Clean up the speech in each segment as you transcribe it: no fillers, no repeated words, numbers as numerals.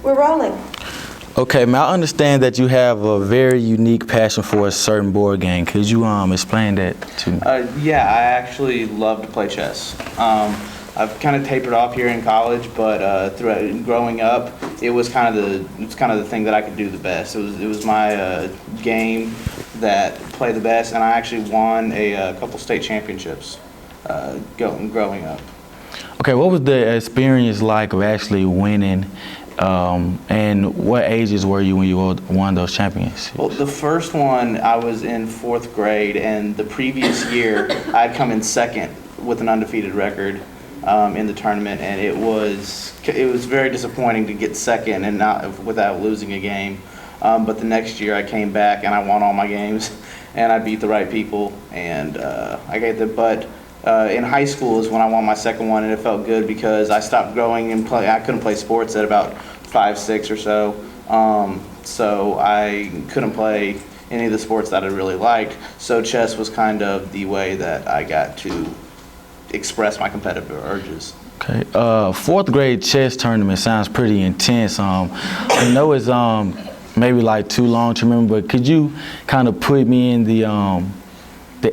we're rolling. Okay, man, I understand that you have a very unique passion for a certain board game. Could you explain that to me? Yeah, I actually love to play chess. I've kind of tapered off here in college, but throughout growing up, it was kind of the thing that I could do the best. It was my game that played the best, and I actually won a couple state championships growing up. Okay, what was the experience like of actually winning? And what ages were you when you won those championships? Well, the first one, I was in 4th grade, and the previous year, I'd come in second with an undefeated record in the tournament, and it was very disappointing to get second and not without losing a game. But the next year, I came back and I won all my games, and I beat the right people, and I got the but. In high school is when I won my second one, and it felt good because I stopped going and I couldn't play sports at about 5, 6 or so. So I couldn't play any of the sports that I really liked. So chess was kind of the way that I got to express my competitive urges. Okay, 4th grade chess tournament sounds pretty intense. I know it's maybe like too long to remember, but could you kind of put me in the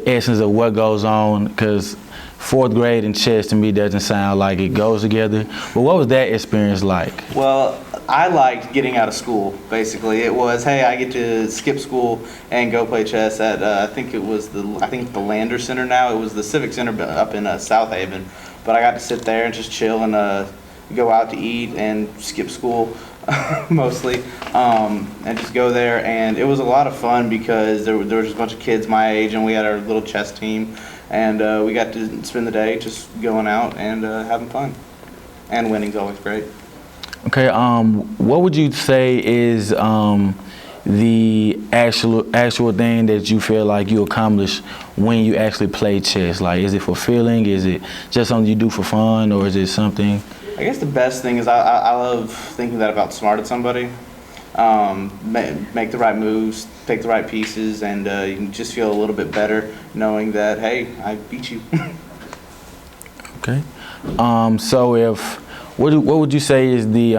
essence of what goes on? Because 4th grade and chess to me doesn't sound like it goes together. But what was that experience like? Well, I liked getting out of school, basically. It was, hey, I get to skip school and go play chess at, I think the Lander Center now. It was the Civic Center up in South Haven. But I got to sit there and just chill and go out to eat and skip school. Mostly, and just go there, and it was a lot of fun because there was just a bunch of kids my age, and we had our little chess team, and we got to spend the day just going out and having fun, and winning's always great. Okay, what would you say is the actual thing that you feel like you accomplished when you actually play chess? Like, is it fulfilling? Is it just something you do for fun, or is it something? I guess the best thing is I love thinking that I've outsmarted somebody, make the right moves, pick the right pieces, and you can just feel a little bit better knowing that, hey, I beat you. Okay. So what would you say is the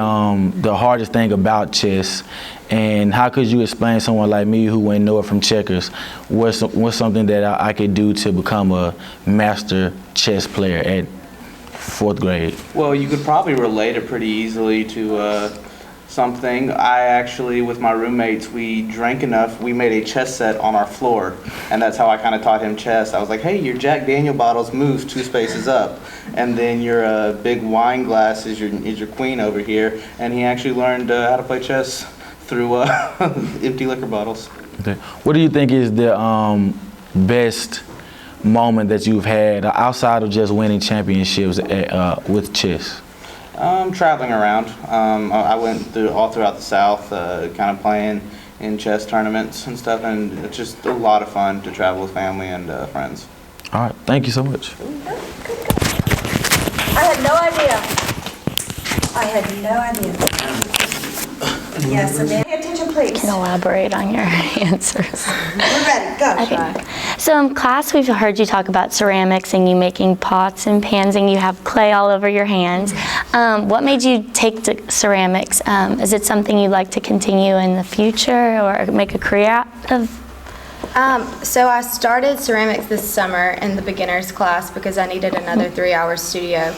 hardest thing about chess, and how could you explain someone like me who wouldn't know it from checkers, what's something that I could do to become a master chess player at 4th grade? Well, you could probably relate it pretty easily to something. I actually, with my roommates, we drank enough. We made a chess set on our floor, and that's how I kind of taught him chess. I was like, hey, your Jack Daniel bottles moves 2 spaces up, and then your big wine glass is your queen over here. And he actually learned how to play chess through empty liquor bottles. Okay. What do you think is the best moment that you've had outside of just winning championships with chess? Traveling around. I went all throughout the South, kind of playing in chess tournaments and stuff, and it's just a lot of fun to travel with family and friends. All right, thank you so much. I had no idea. Yes, and then pay attention, please. Can elaborate on your answers. We're ready, go. Okay. So in class, we've heard you talk about ceramics and you making pots and pans, and you have clay all over your hands. What made you take to ceramics? Is it something you'd like to continue in the future or make a career out of? So I started ceramics this summer in the beginner's class because I needed another 3-hour studio.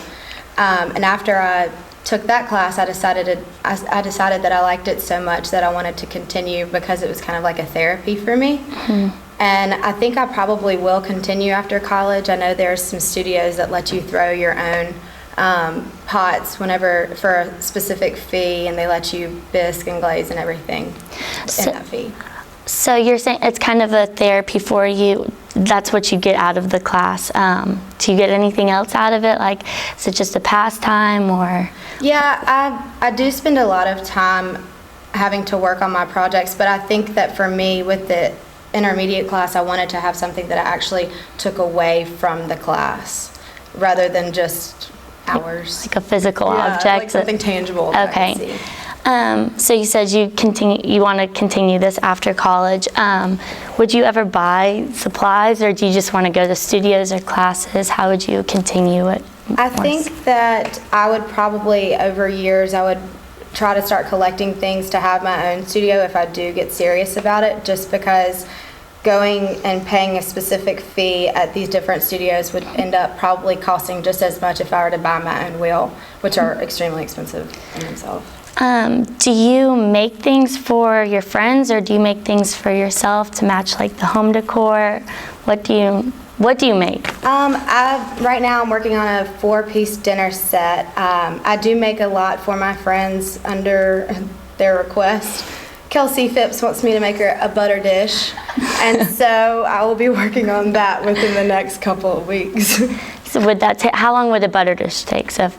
And after I took that class, I decided that I liked it so much that I wanted to continue because it was kind of like a therapy for me. Mm-hmm. And I think I probably will continue after college. I know there's some studios that let you throw your own pots whenever for a specific fee, and they let you bisque and glaze and everything in that fee. So you're saying it's kind of a therapy for you. That's what you get out of the class. Do you get anything else out of it? Like, is it just a pastime or? Yeah, I do spend a lot of time having to work on my projects, but I think that for me with the intermediate class, I wanted to have something that I actually took away from the class rather than just hours. Like a physical object? Like something tangible. Okay. So you said you want to continue this after college. Would you ever buy supplies, or do you just want to go to studios or classes? How would you continue it? I think that I would probably, over years, I would try to start collecting things to have my own studio if I do get serious about it, just because going and paying a specific fee at these different studios would end up probably costing just as much if I were to buy my own wheel, which are extremely expensive in themselves. Do you make things for your friends, or do you make things for yourself to match like the home decor? What do you make? Right now I'm working on a 4-piece dinner set. I do make a lot for my friends under their request. Kelsey Phipps wants me to make her a butter dish, and so I will be working on that within the next couple of weeks. So would that take, how long would a butter dish take? So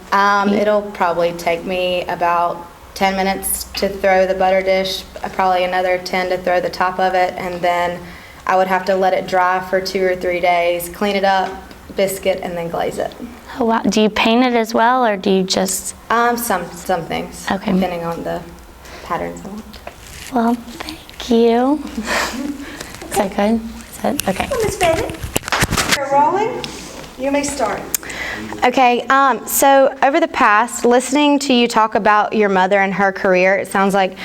It'll probably take me about 10 minutes to throw the butter dish, probably another 10 to throw the top of it, and then I would have to let it dry for 2 or 3 days, clean it up, biscuit, and then glaze it. Oh, wow. Do you paint it as well, or do you just? Some things, Okay. depending on the patterns I want. Well, thank you. Is that good? Is that okay? Ms. Bennett, you're rolling. You may start. Okay, so over the past, listening to you talk about your mother and her career, it seems like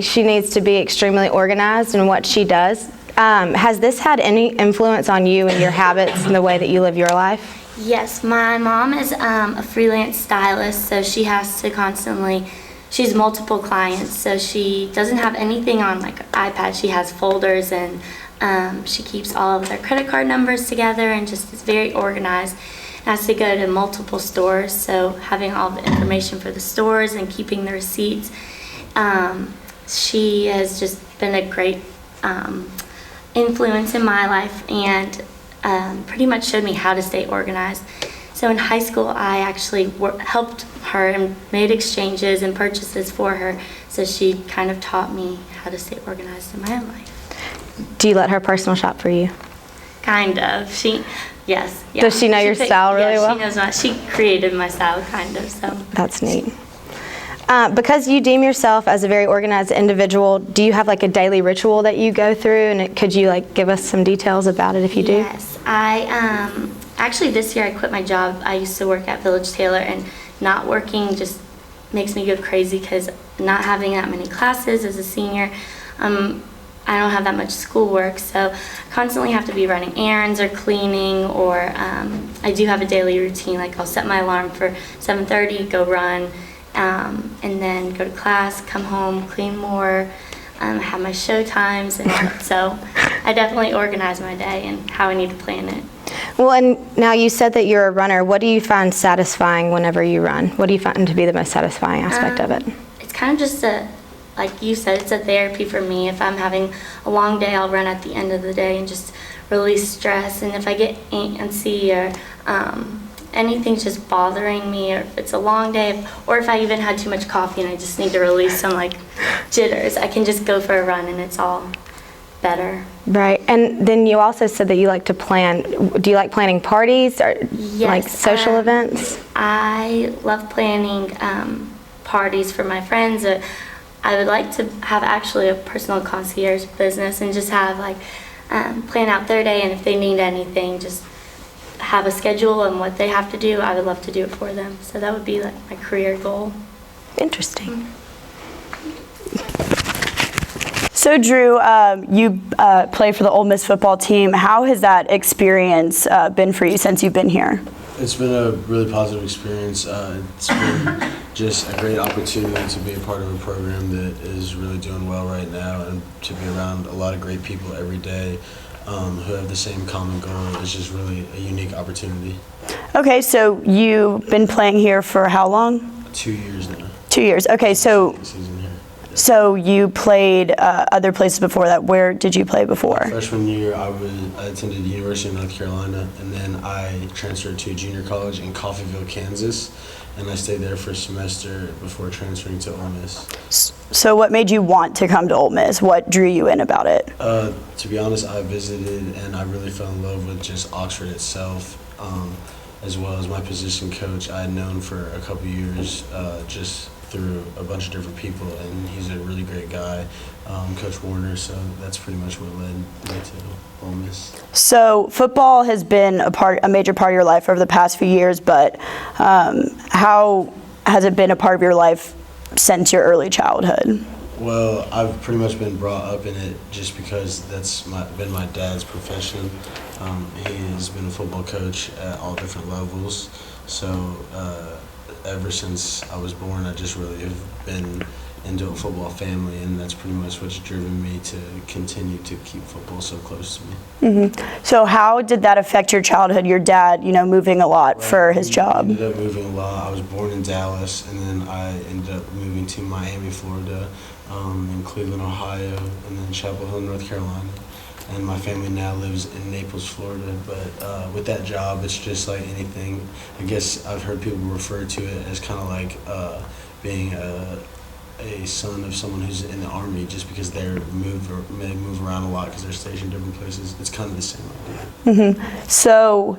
she needs to be extremely organized in what she does. Has this had any influence on you and your habits and the way that you live your life? Yes, my mom is a freelance stylist, so she has to constantly. She's multiple clients, so she doesn't have anything on like iPad. She has folders, and she keeps all of their credit card numbers together and just is very organized. Has to go to multiple stores, so having all the information for the stores and keeping the receipts. She has just been a great influence in my life, and pretty much showed me how to stay organized. So in high school, I actually helped her and made exchanges and purchases for her. So she kind of taught me how to stay organized in my own life. Do you let her personal shop for you? Kind of. Yes. Yeah. Does she know your style really well? She knows she created my style, kind of. So That's neat. Because you deem yourself as a very organized individual, do you have like a daily ritual that you go through? And could you like give us some details about it if you do? Yes, I actually this year I quit my job. I used to work at Village Taylor, and not working just makes me go crazy because not having that many classes as a senior, I don't have that much schoolwork, so I constantly have to be running errands or cleaning, or I do have a daily routine. Like I'll set my alarm for 7:30, go run, and then go to class, come home, clean more, have my show times, and all that. So I definitely organize my day and how I need to plan it. Well, and now you said that you're a runner. What do you find satisfying whenever you run? What do you find to be the most satisfying aspect of it? It's kind of just like you said, it's a therapy for me. If I'm having a long day, I'll run at the end of the day and just release stress. And if I get antsy or anything's just bothering me, or if it's a long day, or if I even had too much coffee and I just need to release some like jitters, I can just go for a run and it's all better. Right, and then you also said that you like to plan. Do you like planning parties or Yes, like social events? I love planning parties for my friends. I would like to have actually a personal concierge business and just have like plan out their day, and if they need anything, just have a schedule and what they have to do. I would love to do it for them. So that would be like my career goal. Interesting. So Drew, you play for the Ole Miss football team. How has that experience been for you since you've been here? It's been a really positive experience. It's been just a great opportunity to be a part of a program that is really doing well right now, and to be around a lot of great people every day who have the same common goal. It's just really a unique opportunity. Okay, so you've been playing here for how long? 2 years now. 2 years. Okay, so Season here. so you played other places before that. Where did you play before? Freshman year, I attended the University of North Carolina, and then I transferred to a junior college in Coffeyville, Kansas, and I stayed there for a semester before transferring to Ole Miss. So what made you want to come to Ole Miss? What drew you in about it? To be honest, I visited and I really fell in love with just Oxford itself, as well as my position coach I had known for a couple years, just through a bunch of different people, and he's a really great guy, Coach Warner, so that's pretty much what led me to Ole Miss. So football has been a major part of your life over the past few years, but how has it been a part of your life since your early childhood? Well, I've pretty much been brought up in it just because that's been my dad's profession. He has been a football coach at all different levels. So ever since I was born, I just really have been into a football family, and that's pretty much what's driven me to continue to keep football so close to me. So how did that affect your childhood? Your dad, moving a lot for his job. I ended up moving a lot. I was born in Dallas, and then I ended up moving to Miami, Florida, in Cleveland, Ohio, and then Chapel Hill, North Carolina. And my family now lives in Naples, Florida. But with that job, it's just like anything. I guess I've heard people refer to it as kind of like being a son of someone who's in the Army, just because they move around a lot because they're stationed in different places. It's kind of the same idea. So,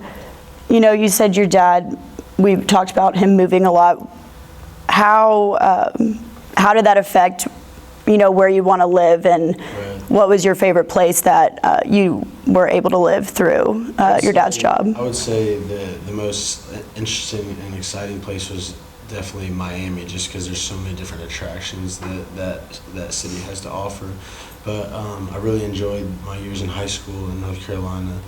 you said your dad, we talked about him moving a lot. How did that affect, where you want to live, and what was your favorite place that you were able to live through your dad's job? I would say the most interesting and exciting place was definitely Miami, just because there's so many different attractions that city has to offer. But I really enjoyed my years in high school in North Carolina,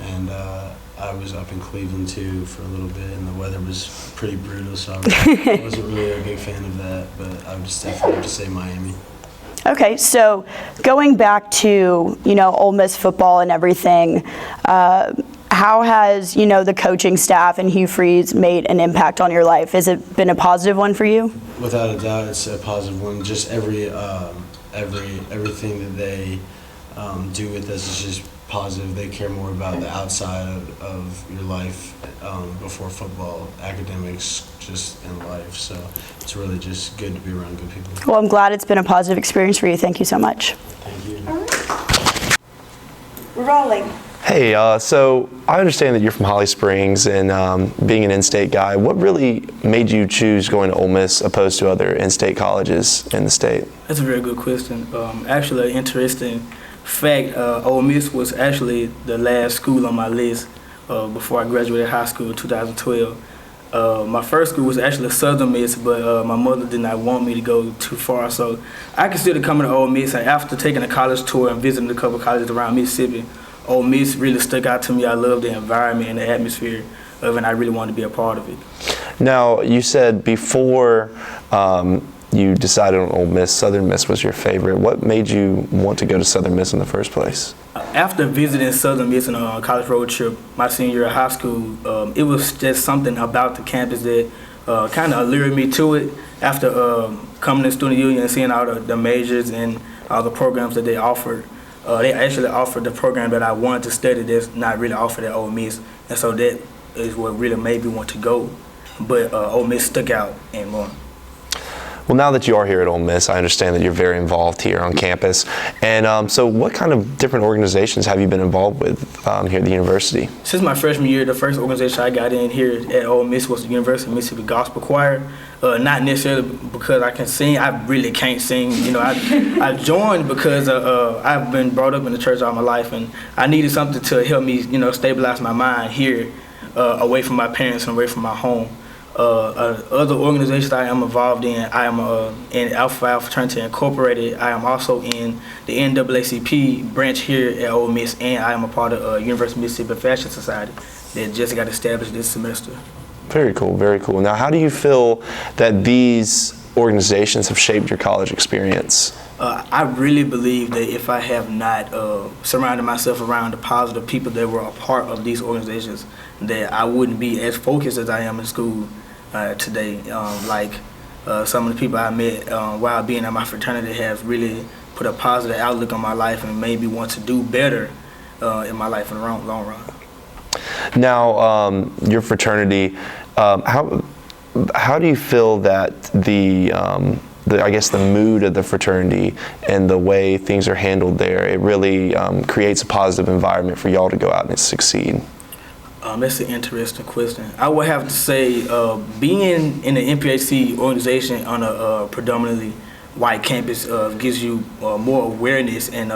and I was up in Cleveland too for a little bit, and the weather was pretty brutal, so I wasn't really a big fan of that, but I would just definitely have to say Miami. Okay, so going back to, Ole Miss football and everything, how has, the coaching staff and Hugh Freeze made an impact on your life? Has it been a positive one for you? Without a doubt, it's a positive one. Just everything that they do with us is just positive. They care more about the outside of your life before football, academics, just in life. So it's really just good to be around good people. Well, I'm glad it's been a positive experience for you. Thank you so much. Thank you. We're rolling. Hey, so I understand that you're from Holly Springs, and being an in-state guy, what really made you choose going to Ole Miss opposed to other in-state colleges in the state? That's a very good question. Actually, an interesting fact, Ole Miss was actually the last school on my list before I graduated high school in 2012. My first school was actually Southern Miss, but my mother did not want me to go too far, so I considered coming to Ole Miss. And after taking a college tour and visiting a couple of colleges around Mississippi, Ole Miss really stuck out to me. I love the environment and the atmosphere of it, and I really wanted to be a part of it. Now, you said before you decided on Ole Miss, Southern Miss was your favorite. What made you want to go to Southern Miss in the first place? After visiting Southern Miss on a college road trip my senior year of high school, it was just something about the campus that kind of allured me to it. After coming to Student Union and seeing all the majors and all the programs that they offered, they actually offered the program that I wanted to study that's not really offered at Ole Miss, and so that is what really made me want to go. But Ole Miss stuck out and more. Well, now that you are here at Ole Miss, I understand that you're very involved here on campus. And so what kind of different organizations have you been involved with here at the university? Since my freshman year, the first organization I got in here at Ole Miss was the University of Mississippi Gospel Choir. Not necessarily because I can sing. I really can't sing. I joined because I've been brought up in the church all my life, and I needed something to help me, stabilize my mind here, away from my parents and away from my home. Other organizations I am involved in, I am in Alpha Phi Fraternity Incorporated. I am also in the NAACP branch here at Ole Miss, and I am a part of University of Mississippi Fashion Society that just got established this semester. Very cool, very cool. Now, how do you feel that these organizations have shaped your college experience? I really believe that if I have not surrounded myself around the positive people that were a part of these organizations, that I wouldn't be as focused as I am in school today. Some of the people I met while being at my fraternity have really put a positive outlook on my life and made me want to do better in my life in the long run. Now, your fraternity, how do you feel that I guess the mood of the fraternity and the way things are handled there, it really creates a positive environment for y'all to go out and succeed? That's an interesting question. I would have to say being in the MPHC organization on a predominantly white campus gives you more awareness and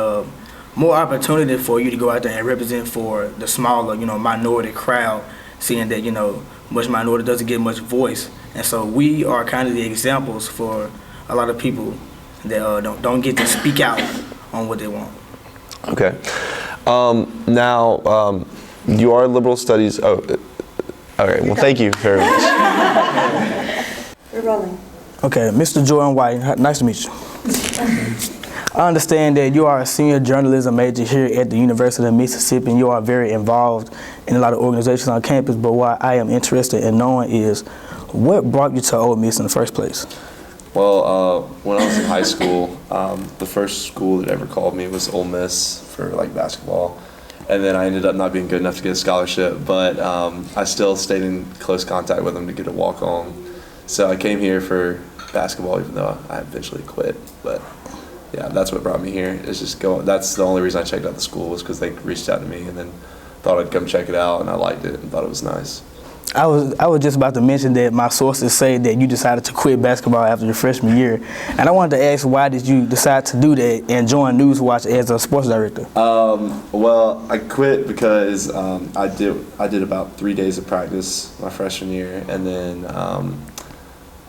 more opportunity for you to go out there and represent for the smaller, minority crowd, seeing that, much minority doesn't get much voice. And so we are kind of the examples for a lot of people that don't get to speak out on what they want. Okay. Now, you are liberal studies. Oh, all right. Well, thank you very much. We're rolling. Okay, Mr. Jordan White, nice to meet you. I understand that you are a senior journalism major here at the University of Mississippi, and you are very involved in a lot of organizations on campus, but what I am interested in knowing is what brought you to Ole Miss in the first place? Well, when I was in high school, the first school that ever called me was Ole Miss for like basketball. And then I ended up not being good enough to get a scholarship, but I still stayed in close contact with them to get a walk-on. So I came here for basketball, even though I eventually quit. But yeah, that's what brought me here. It's just that's the only reason I checked out the school, was because they reached out to me and then thought I'd come check it out, and I liked it and thought it was nice. I was just about to mention that my sources say that you decided to quit basketball after your freshman year, and I wanted to ask, why did you decide to do that and join Newswatch as a sports director? Well, I quit because I did about 3 days of practice my freshman year, and then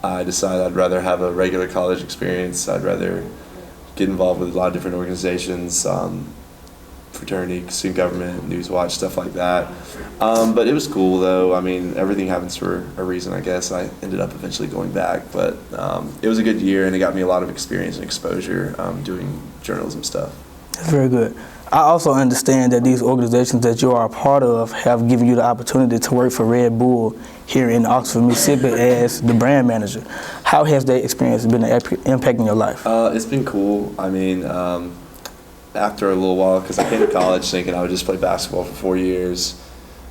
I decided I'd rather have a regular college experience. I'd rather get involved with a lot of different organizations, fraternity, student government, Newswatch, stuff like that. But it was cool, though. I mean, everything happens for a reason, I guess. I ended up eventually going back, but it was a good year, and it got me a lot of experience and exposure doing journalism stuff. That's very good. I also understand that these organizations that you are a part of have given you the opportunity to work for Red Bull here in Oxford, Mississippi as the brand manager. How has that experience been impacting your life? It's been cool. I mean, after a little while, because I came to college thinking I would just play basketball for 4 years,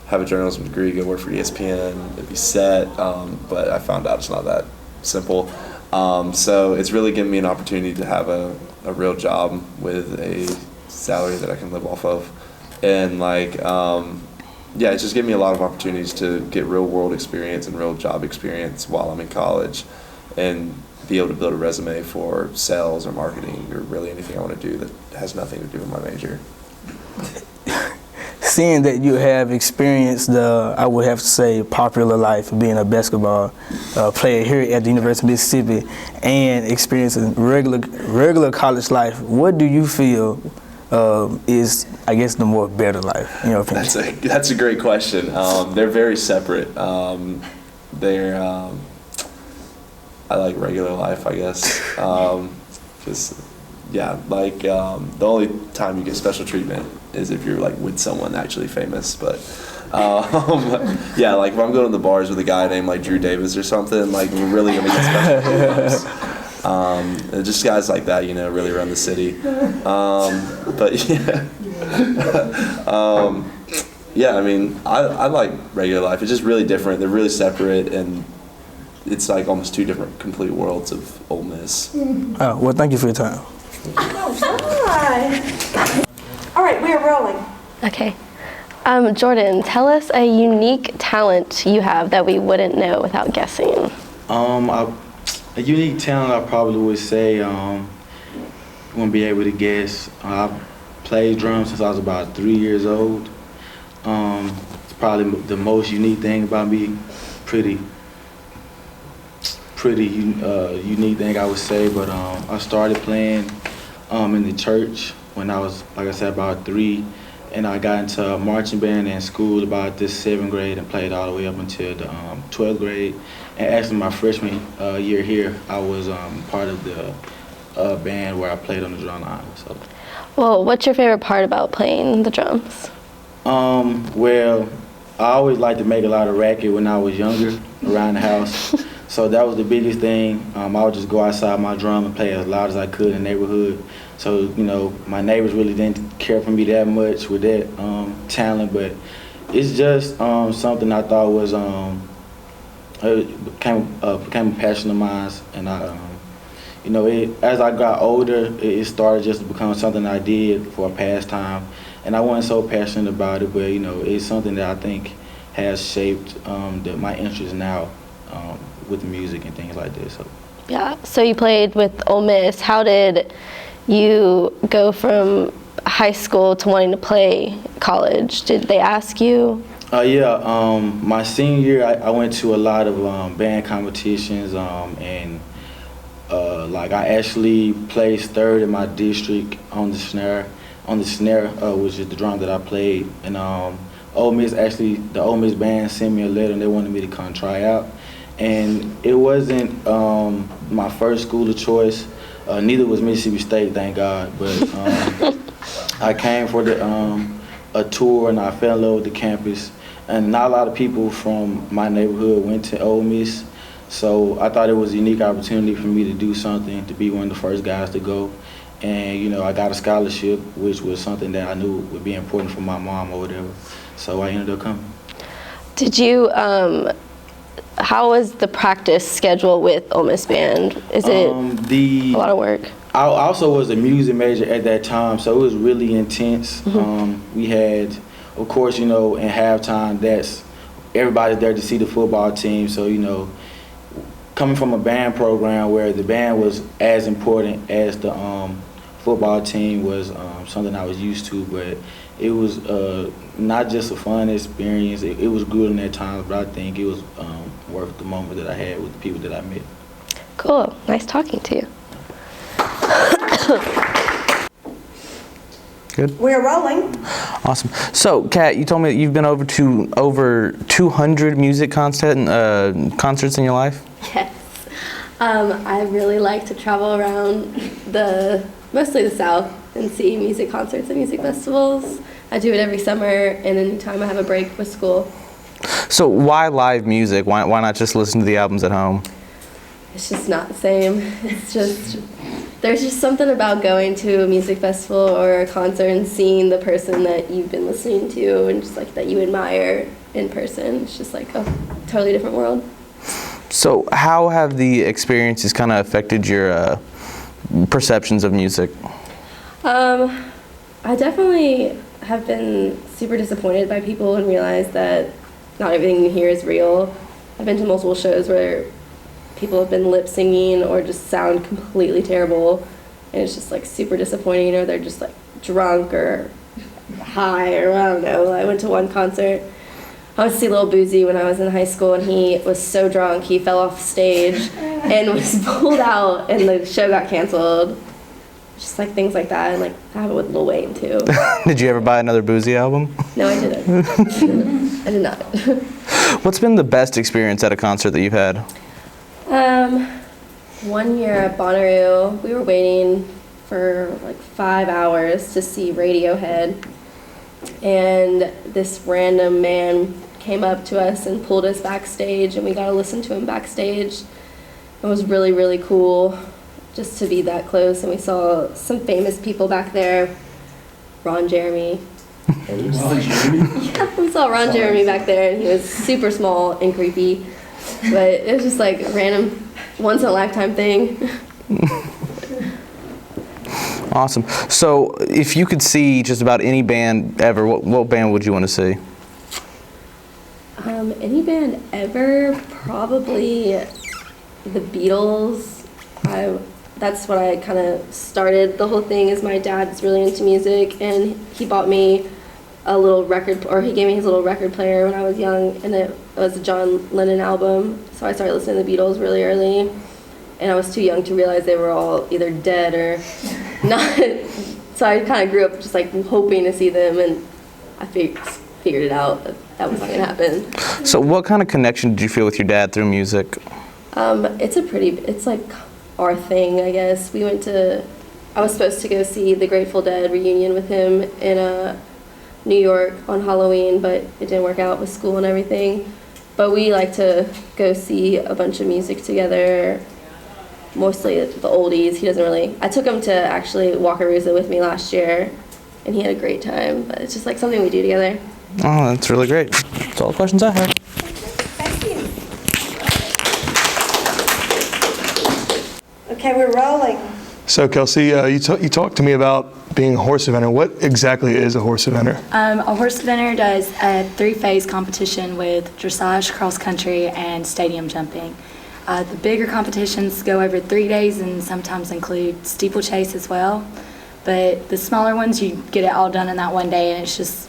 have a journalism degree, go work for ESPN, it'd be set, but I found out it's not that simple. So it's really given me an opportunity to have a real job with a salary that I can live off of. And yeah, it's just given me a lot of opportunities to get real world experience and real job experience while I'm in college, and be able to build a resume for sales or marketing or really anything I want to do that has nothing to do with my major. Seeing that you have experienced the, I would have to say, popular life of being a basketball player here at the University of Mississippi and experiencing regular college life, what do you feel is, I guess, the more better life, in your opinion? That's a great question. They're very separate. I like regular life, I guess. Just, yeah, the only time you get special treatment is if you're with someone actually famous. But yeah, if I'm going to the bars with a guy named Drew Davis or something, we're really gonna get special treatment. Just guys like that, really run the city. But yeah, yeah. I mean, I like regular life. It's just really different. They're really separate, and it's almost two different complete worlds of Ole Miss. Oh, well, thank you for your time. All right, we're rolling. Okay. Jordan, tell us a unique talent you have that we wouldn't know without guessing. A unique talent, I probably would say, won't be able to guess. I played drums since I was about 3 years old. It's probably the most unique thing about me. Pretty unique thing, I would say. But I started playing in the church when I was, like I said, about 3, and I got into a marching band in school about this 7th grade and played all the way up until the 12th grade. And actually, my freshman year here, I was part of the band where I played on the drum line. So. Well, what's your favorite part about playing the drums? Well, I always liked to make a lot of racket when I was younger around the house. So that was the biggest thing. I would just go outside my drum and play as loud as I could in the neighborhood. So, my neighbors really didn't care for me that much with that talent, but it's just something I thought was, it became a passion of mine. And as I got older, it started just to become something I did for a pastime. And I wasn't so passionate about it, but, it's something that I think has shaped my interest now. With music and things like this. So. Yeah, so you played with Ole Miss. How did you go from high school to wanting to play college? Did they ask you? Yeah, my senior year, I went to a lot of band competitions, and Like I actually placed third in my district on the snare, which is the drum that I played. And Ole Miss the Ole Miss band sent me a letter and they wanted me to come try out. And it wasn't my first school of choice. Neither was Mississippi State, thank God. But I came for a tour and I fell in love with the campus. And not a lot of people from my neighborhood went to Ole Miss. So I thought it was a unique opportunity for me to do something, to be one of the first guys to go. And, you know, I got a scholarship, which was something that I knew would be important for my mom or whatever. So I ended up coming. Did you, how was the practice schedule with Ole Miss Band? Is it a lot of work? I also was a music major at that time, so it was really intense. We had, of course, you know, in halftime, everybody's there to see the football team. So, you know, coming from a band program where the band was as important as the football team was something I was used to, but it was not just a fun experience. It was good in that time, but I think it was worth the moment that I had with the people that I met. Cool. Nice talking to you. Good. We're rolling. Awesome. So, Kat, you told me that you've been over 200 music concerts in your life? Yes. I really like to travel around mostly the South and see music concerts and music festivals. I do it every summer and anytime I have a break with school. So why live music? Why not just listen to the albums at home? It's just not the same. There's just something about going to a music festival or a concert and seeing the person that you've been listening to and just like that you admire in person. It's just like a totally different world. So how have the experiences kind of affected your perceptions of music? I definitely have been super disappointed by people and realized that not everything you hear is real. I've been to multiple shows where people have been lip singing or just sound completely terrible, and it's just like super disappointing, or they're just like drunk or high, or I don't know. I went to one concert. I was to see Lil Boozy when I was in high school, and he was so drunk he fell off stage and was pulled out, and the show got canceled. Just like things like that, and like I have it with Lil Wayne too. Did you ever buy another Boozy album? No, I didn't. I did not. What's been the best experience at a concert that you've had? One year at Bonnaroo, we were waiting for like 5 hours to see Radiohead, and this random man came up to us and pulled us backstage, and we got to listen to him backstage. It was really, really cool just to be that close, and we saw some famous people back there. Ron Jeremy. Yeah, we saw Ron Jeremy back there, and he was super small and creepy, but it was just like a random, once-in-a-lifetime thing. Awesome. So if you could see just about any band ever, what band would you want to see? Any band ever, probably the Beatles. That's what I kind of started the whole thing. Is my dad's really into music, and he bought me a little record, or he gave me his little record player when I was young, and it was a John Lennon album. So I started listening to the Beatles really early, and I was too young to realize they were all either dead or not. So I kind of grew up just like hoping to see them, and I figured it out that was not gonna happen. So what kind of connection did you feel with your dad through music? It's like our thing, I guess. I was supposed to go see the Grateful Dead reunion with him in New York on Halloween, but it didn't work out with school and everything. But we like to go see a bunch of music together, mostly the oldies. I took him to actually Wakarusa with me last year, and he had a great time. But it's just like something we do together. Oh, that's really great. That's all the questions I have. Okay, we're rolling. So Kelsey, you talked to me about being a horse eventer. What exactly is a horse eventer? A horse eventer does a 3-phase competition with dressage, cross country, and stadium jumping. The bigger competitions go over 3 days and sometimes include steeplechase as well. But the smaller ones, you get it all done in that one day, and it's just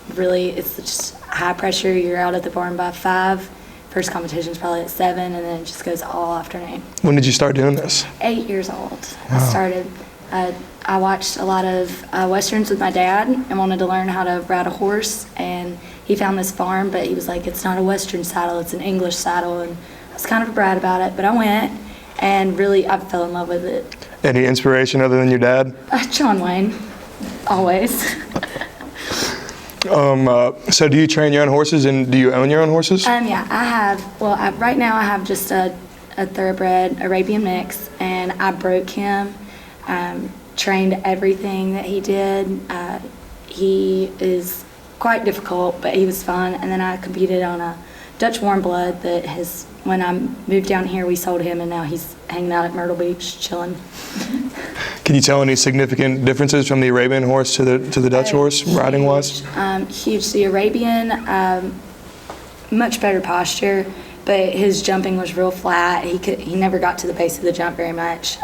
high pressure. You're out at the barn by 5 for first competition is probably at 7, and then it just goes all afternoon. When did you start doing this? 8 years old. I started. I watched a lot of westerns with my dad and wanted to learn how to ride a horse. And he found this farm, but he was like, "It's not a western saddle; it's an English saddle." And I was kind of a brat about it, but I went, and really, I fell in love with it. Any inspiration other than your dad? John Wayne, always. So do you train your own horses, and do you own your own horses? Yeah, I have. Well, right now I have just a thoroughbred Arabian mix, and I broke him. Trained everything that he did. He is quite difficult, but he was fun. And then I competed on a Dutch warm blood that has, when I moved down here, we sold him, and now he's hanging out at Myrtle Beach chilling. Can you tell any significant differences from the Arabian horse to the Dutch horse, riding wise? Huge. The Arabian, much better posture, but his jumping was real flat. He never got to the base of the jump very much.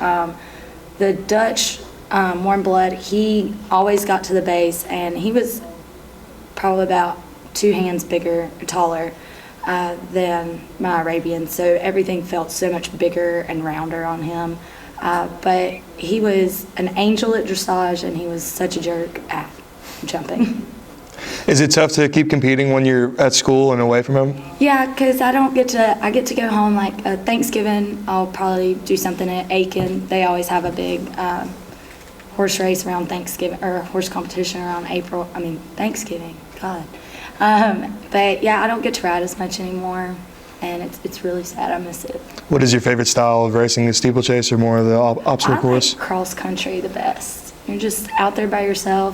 The Dutch warm blood, he always got to the base, and he was probably about 2 hands bigger, taller than my Arabian. So everything felt so much bigger and rounder on him. But he was an angel at dressage, and he was such a jerk at jumping. Is it tough to keep competing when you're at school and away from home? Yeah, because I get to go home like Thanksgiving. I'll probably do something at Aiken. They always have a big horse race around Thanksgiving, or horse competition around Thanksgiving. God. But yeah, I don't get to ride as much anymore, and it's really sad. I miss it. What is your favorite style of racing, the steeplechase or more of the obstacle course? I like cross country the best. You're just out there by yourself,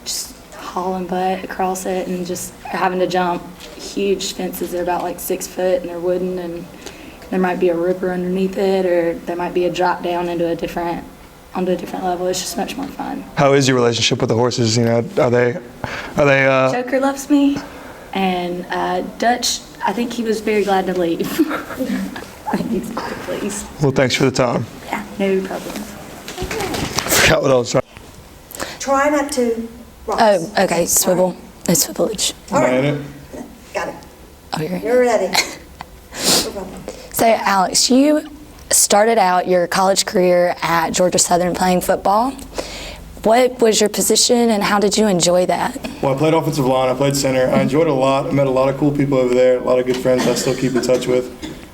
just hauling butt across it, and just having to jump huge fences. They're about like 6 foot, and they're wooden, and there might be a river underneath it, or there might be a drop down onto a different level. It's just much more fun. How is your relationship with the horses? You know, are they? Joker loves me, and Dutch, I think he was very glad to leave. I think he's very pleased. Well, thanks for the time. Yeah, no problem. Forgot what I was trying. Try not to rock. Oh, okay, swivel. No swivelage. All right. Am I in it? Got it. Oh, you're in. You're ready. No problem. So, Alex, you started out your college career at Georgia Southern playing football. What was your position, and how did you enjoy that? Well, I played offensive line. I played center. I enjoyed it a lot. I met a lot of cool people over there, a lot of good friends I still keep in touch with.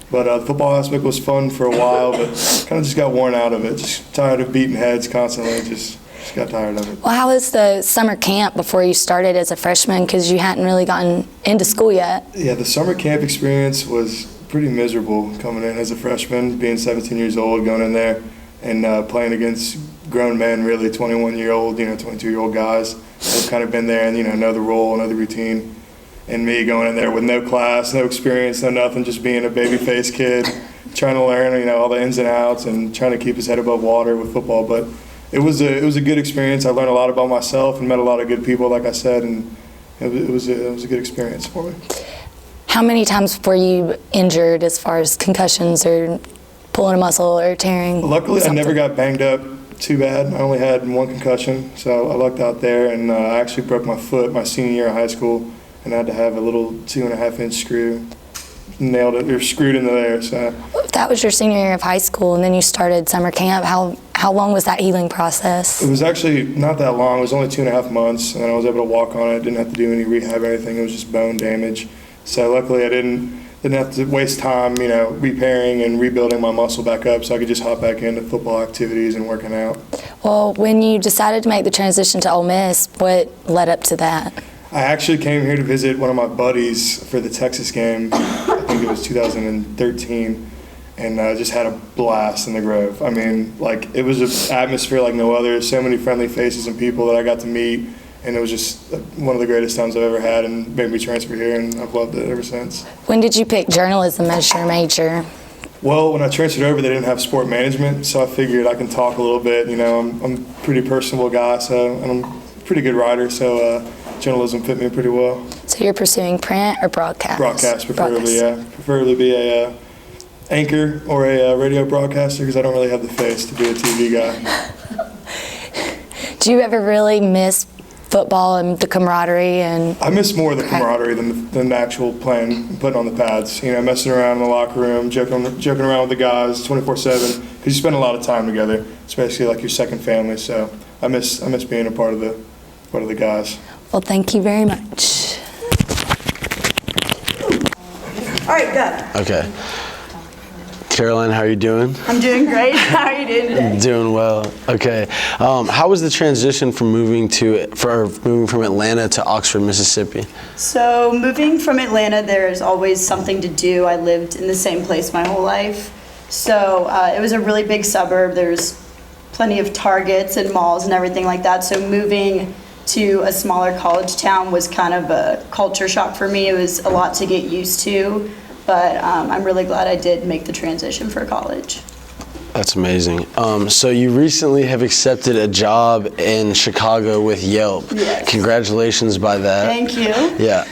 But the football aspect was fun for a while, but kind of just got worn out of it. Just tired of beating heads constantly. Just got tired of it. Well, how was the summer camp before you started as a freshman, because you hadn't really gotten into school yet? Yeah, the summer camp experience was pretty miserable coming in as a freshman, being 17 years old, going in there and playing against grown men, really 21-year-old, 22-year-old guys that have kind of been there and, know the role, know the routine. And me going in there with no class, no experience, no nothing, just being a baby-faced kid, trying to learn, all the ins and outs and trying to keep his head above water with football. But it was a good experience. I learned a lot about myself and met a lot of good people, like I said, and it was a good experience for me. How many times were you injured as far as concussions or pulling a muscle or tearing? Luckily, I never got banged up too bad. I only had 1 concussion, so I lucked out there. And I actually broke my foot my senior year of high school, and I had to have a little 2.5-inch screw nailed it or screwed into there. So that was your senior year of high school, and then you started summer camp. How long was that healing process? It was actually not that long. It was only 2.5 months, and I was able to walk on it. Didn't have to do any rehab or anything. It was just bone damage. So luckily, I didn't have to waste time, repairing and rebuilding my muscle back up, so I could just hop back into football activities and working out. Well, when you decided to make the transition to Ole Miss, what led up to that? I actually came here to visit one of my buddies for the Texas game. I think it was 2013, and just had a blast in the Grove. I mean, it was an atmosphere like no other. So many friendly faces and people that I got to meet. And it was just one of the greatest times I've ever had, and made me transfer here, and I've loved it ever since. When did you pick journalism as your major? Well, when I transferred over, they didn't have sport management, so I figured I can talk a little bit. I'm a pretty personable guy, and I'm a pretty good writer, so journalism fit me pretty well. So you're pursuing print or broadcast? Broadcast, preferably, yeah. Preferably be a anchor or a radio broadcaster, because I don't really have the face to be a TV guy. Do you ever really miss football and the camaraderie and. I miss more of the camaraderie than the actual playing, putting on the pads. You know, messing around in the locker room, joking around with the guys 24/7, because you spend a lot of time together. It's basically like your second family. So I miss being a part of the guys. Well, thank you very much. All right, go. Okay. Caroline, how are you doing? I'm doing great. How are you doing today? Doing well. Okay. How was the transition from moving from Atlanta to Oxford, Mississippi? So moving from Atlanta, there's always something to do. I lived in the same place my whole life. So it was a really big suburb. There's plenty of Targets and malls and everything like that. So moving to a smaller college town was kind of a culture shock for me. It was a lot to get used to, but I'm really glad I did make the transition for college. That's amazing. So you recently have accepted a job in Chicago with Yelp. Yes. Congratulations by that. Thank you. Yeah.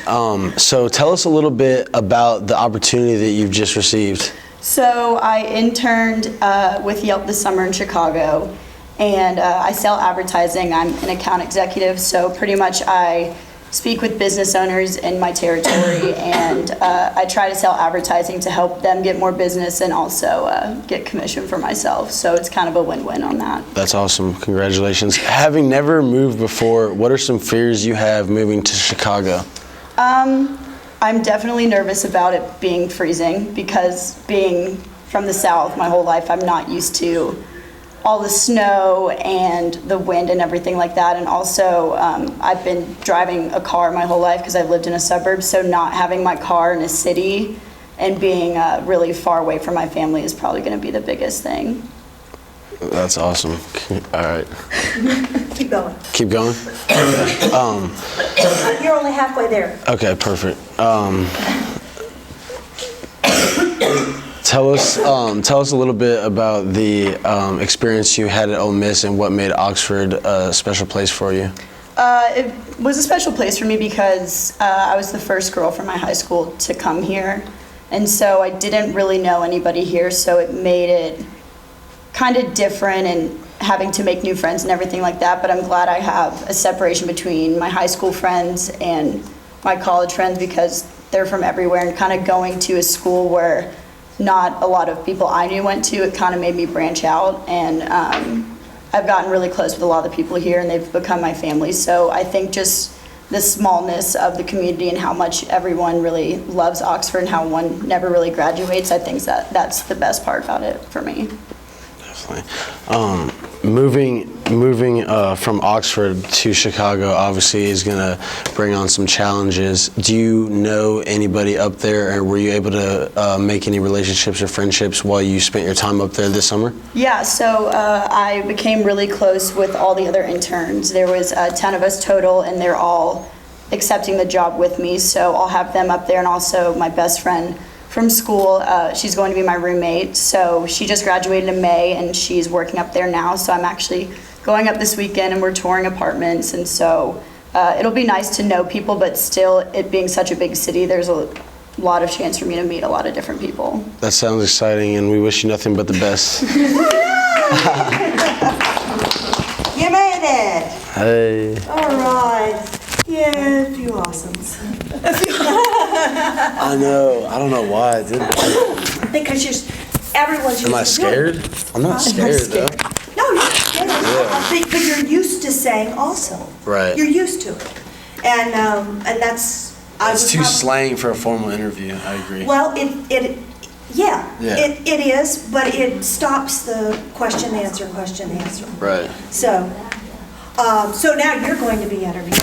So tell us a little bit about the opportunity that you've just received. So I interned with Yelp this summer in Chicago, and I sell advertising. I'm an account executive, so pretty much I speak with business owners in my territory, and I try to sell advertising to help them get more business and also get commission for myself. So it's kind of a win-win on that. That's awesome. Congratulations. Having never moved before, what are some fears you have moving to Chicago? I'm definitely nervous about it being freezing, because being from the South my whole life, I'm not used to all the snow and the wind and everything like that. And also, I've been driving a car my whole life because I've lived in a suburb, so not having my car in a city and being really far away from my family is probably going to be the biggest thing. That's awesome. All right. Keep going. Keep going? Okay. You're only halfway there. Okay, perfect. Tell us a little bit about the experience you had at Ole Miss and what made Oxford a special place for you. It was a special place for me because I was the first girl from my high school to come here, and so I didn't really know anybody here, so it made it kind of different and having to make new friends and everything like that. But I'm glad I have a separation between my high school friends and my college friends, because they're from everywhere, and kind of going to a school where not a lot of people I knew went to, it kind of made me branch out. And I've gotten really close with a lot of the people here, and they've become my family. So I think just the smallness of the community and how much everyone really loves Oxford and how one never really graduates, I think that's the best part about it for me. Definitely. Moving from Oxford to Chicago obviously is going to bring on some challenges. Do you know anybody up there, or were you able to make any relationships or friendships while you spent your time up there this summer? Yeah, so I became really close with all the other interns. There was 10 of us total, and they're all accepting the job with me, so I'll have them up there. And also my best friend from school, she's going to be my roommate, so she just graduated in May and she's working up there now. So I'm actually going up this weekend, and we're touring apartments, and so it'll be nice to know people, but still, it being such a big city, there's a lot of chance for me to meet a lot of different people. That sounds exciting, and we wish you nothing but the best. You made it. Hey. All right. Yeah, a few awesomes. I know. I don't know why I did that. Because everyone's. Am I scared? I'm not scared though. No, you're scared. But you're used to saying awesome. Right. You're used to it, and that's. It's too slang for a formal interview. I agree. Well, it is, but it stops the question answer. Right. So now you're going to be interviewed.